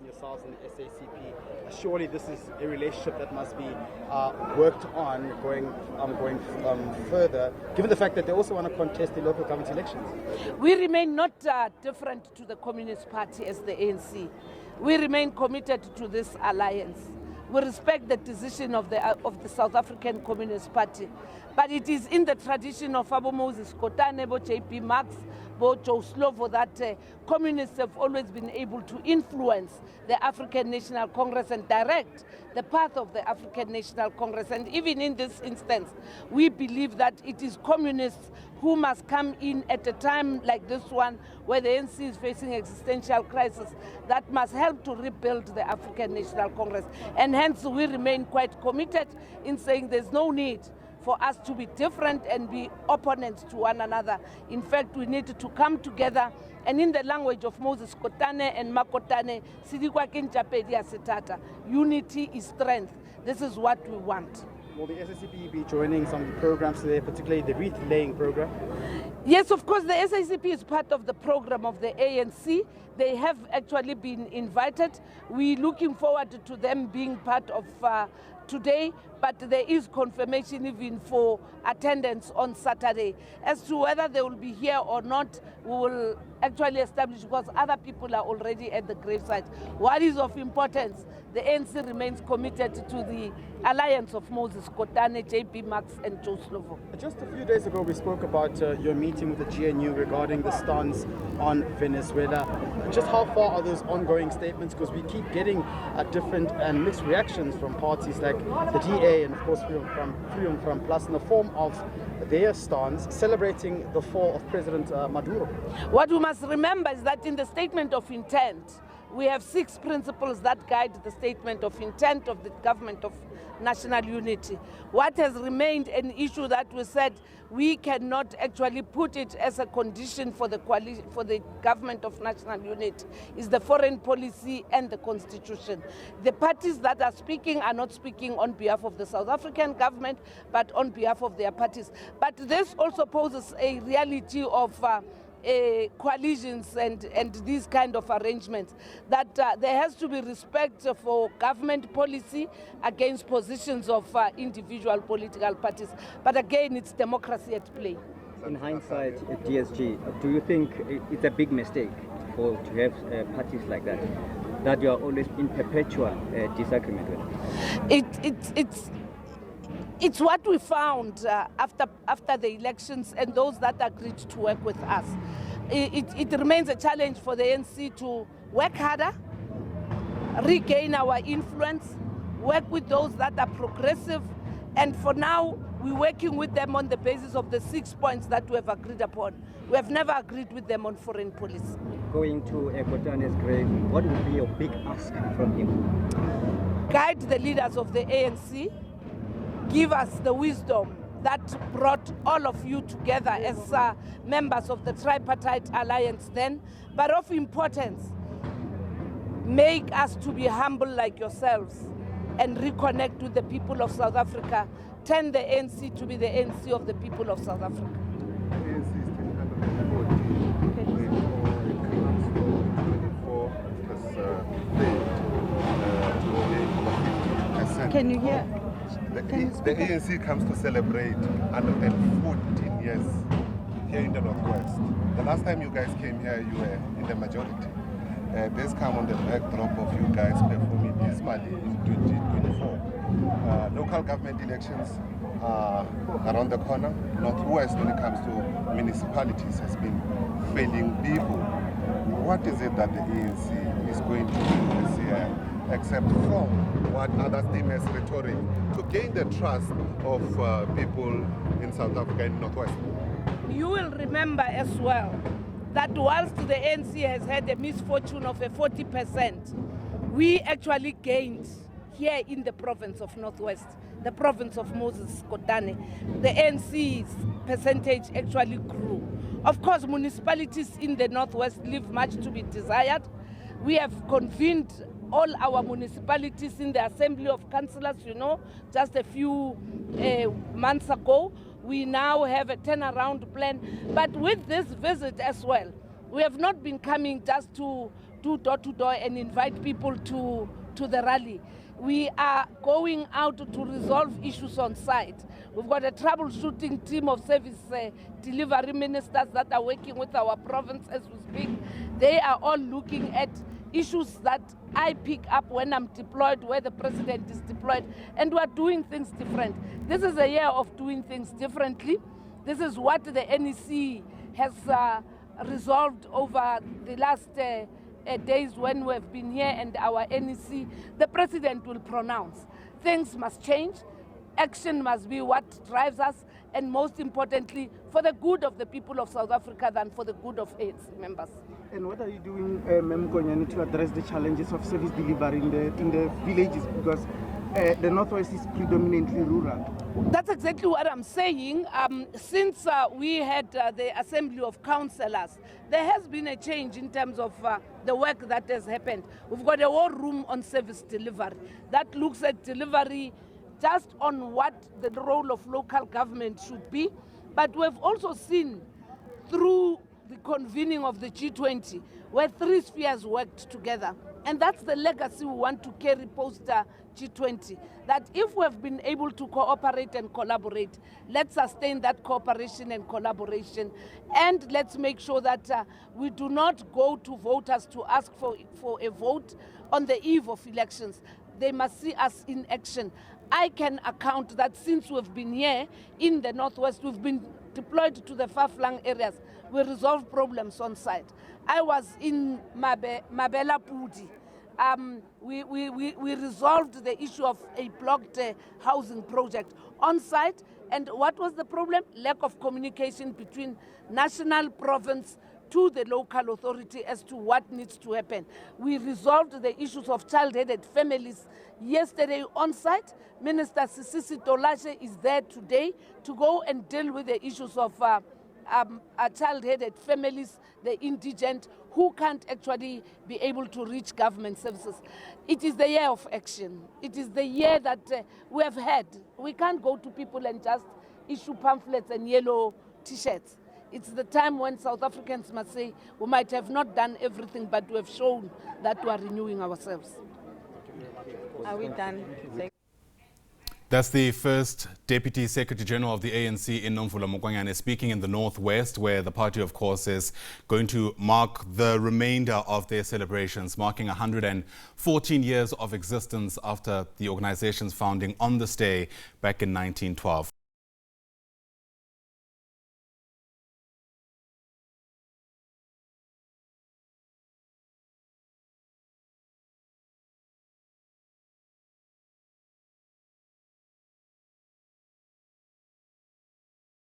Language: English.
between yourselves and the SACP. Surely this is a relationship that must be worked on going further, given the fact that they also want to contest the local government elections. We remain not different to the Communist Party as the ANC. We remain committed to this alliance. We respect the decision of the South African Communist Party, but it is in the tradition of Abo Moses Kotane, Bo JP Marx, Bo Joe Slovo that communists have always been able to influence the African National Congress and direct the path of the African National Congress. And even in this instance, we believe that it is communists who must come in at a time like this one, where the ANC is facing existential crisis, that must help to rebuild the African National Congress. And hence we remain quite committed in saying there's no need for us to be different and be opponents to one another. In fact, we need to come together, and in the language of Moses Kotane and Makotane, Sidikwa Kinchapedia Setata, unity is strength. This is what we want. Will the SACP be joining some of the programs today, particularly the wreath laying program? Yes, of course, the SACP is part of the program of the ANC. They have actually been invited. We're looking forward to them being part of today, but there is confirmation even for attendance on Saturday. As to whether they will be here or not, we will actually establish, because other people are already at the gravesite. What is of importance, the ANC remains committed to the alliance of Moses Kotane, JP Marx and Joe Slovo. Just a few days ago, we spoke about your meeting with the GNU regarding the stance on Venezuela. Just how far are those ongoing statements? Because we keep getting different and mixed reactions from parties like the DA and, of course, Freedom from Plus in the form of their stance celebrating the fall of President Maduro. What we must remember is that in the statement of intent, we have 6 principles that guide the statement of intent of the government of national unity. What has remained an issue that we said we cannot actually put it as a condition for the government of national unity is the foreign policy and the constitution. The parties that are speaking are not speaking on behalf of the South African government, but on behalf of their parties. But this also poses a reality of coalitions and these kind of arrangements, that there has to be respect for government policy against positions of individual political parties. But again, it's democracy at play. In hindsight, at DSG, do you think it's a big mistake to have parties like that you are always in perpetual disagreement with? It's what we found after the elections and those that agreed to work with us. It remains a challenge for the ANC to work harder, regain our influence, work with those that are progressive, and for now we're working with them on the basis of the 6 points that we have agreed upon. We have never agreed with them on foreign policy. Going to Kotane's grave, what would be your big ask from him? Guide the leaders of the ANC, give us the wisdom that brought all of you together as members of the tripartite alliance then, but of importance, make us to be humble like yourselves and reconnect with the people of South Africa. Turn the ANC to be the ANC of the people of South Africa. Can you hear? The ANC comes to celebrate 114 years here in the Northwest. The last time you guys came here, you were in the majority. This come on the backdrop of you guys performing dismally in 2024. Local government elections are around the corner. Northwest, when it comes to municipalities, has been failing people. What is it that the ANC is going to do this year, except from what others deem as rhetoric, to gain the trust of people in South Africa and Northwest? You will remember as well that whilst the ANC has had a misfortune of a 40%, we actually gained here in the province of Northwest, the province of Moses Kotane. The ANC's percentage actually grew. Of course, municipalities in the Northwest leave much to be desired. We have convened all our municipalities in the Assembly of Councillors, just a few months ago. We now have a turnaround plan. But with this visit as well, we have not been coming just to do door to door and invite people to the rally. We are going out to resolve issues on site. We've got a troubleshooting team of service delivery ministers that are working with our province as we speak. They are all looking at issues that I pick up when I'm deployed, where the president is deployed, and we're doing things different. This is a year of doing things differently. This is what the NEC has resolved over the last days when we've been here, and our NEC, the president will pronounce. Things must change. Action must be what drives us, and most importantly, for the good of the people of South Africa than for the good of ANC members. And what are you doing, Mem Konyane, to address the challenges of service delivery in the villages? Because the Northwest is predominantly rural. That's exactly what I'm saying. Since we had the Assembly of Councillors, there has been a change in terms of the work that has happened. We've got a war room on service delivery that looks at delivery just on what the role of local government should be. But we've also seen through the convening of the G20, where three spheres worked together. And that's the legacy we want to carry post G20, that if we've been able to cooperate and collaborate, let's sustain that cooperation and collaboration, and let's make sure that we do not go to voters to ask for a vote on the eve of elections. They must see us in action. I can account that since we've been here in the Northwest, we've been deployed to the far-flung areas. We resolve problems on site. I was in Mabela Pudi. We resolved the issue of a blocked housing project on site. And what was the problem? Lack of communication between national, province, to the local authority as to what needs to happen. We resolved the issues of child-headed families yesterday on site. Minister Sisisi Tolashe is there today to go and deal with the issues of child-headed families, the indigent, who can't actually be able to reach government services. It is the year of action. It is the year that we have had. We can't go to people and just issue pamphlets and yellow T-shirts. It's the time when South Africans must say, we might have not done everything, but we have shown that we are renewing ourselves. Are we done? That's the first Deputy Secretary General of the ANC in Ntsintila Kgatlhane speaking in the Northwest, where the party, of course, is going to mark the remainder of their celebrations, marking 114 years of existence after the organization's founding on this day back in 1912.